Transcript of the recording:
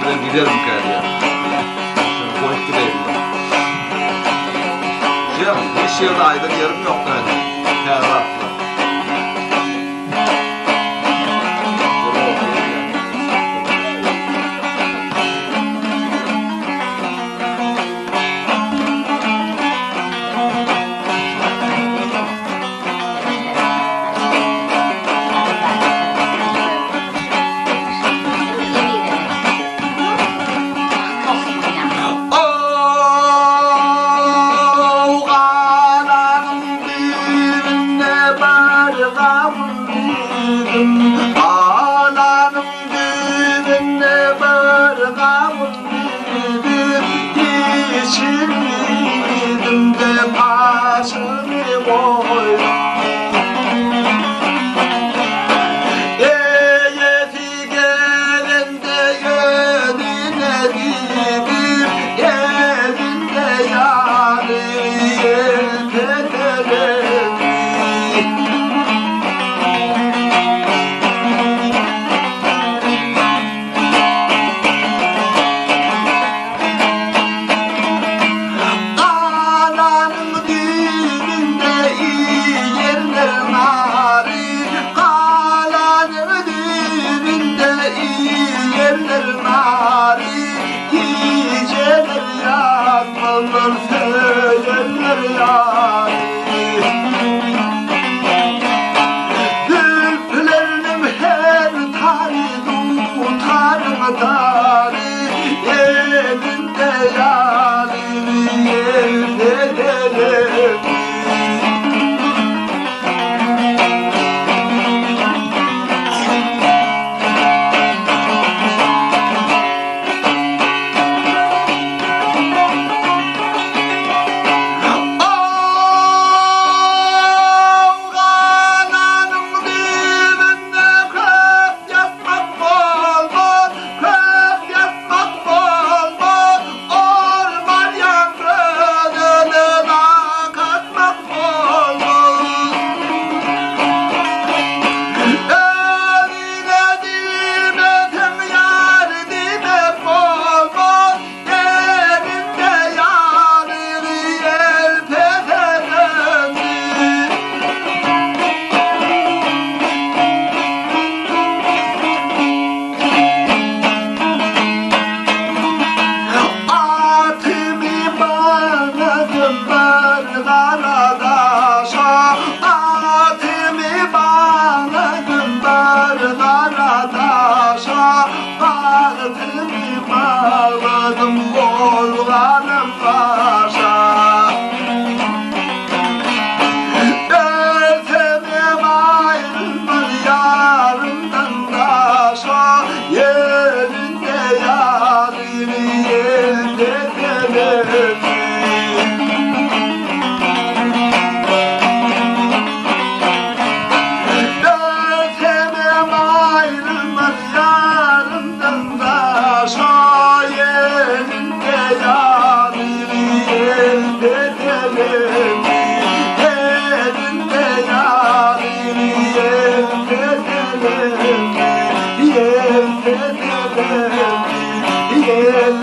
Ben giderim galiba. Şunu koyup gideyim ben. Canım, hiç yerde aydır yerim yok yani. Ferhatla. Alanın düğününe bargamın düğün içimdim de başını koydum. Eyeti gelende yönüne gidip elinde yarı elpeteler. Söylerler yani. Gülpülerim her tari tutarım tari, elinde yani elpeteler. Bağladım kollarım başa, örtemem ayrılmaz yarımdan taşa, yerinde yarını elde edelim. Örtemem ayrılmaz yarımdan taşa, Yel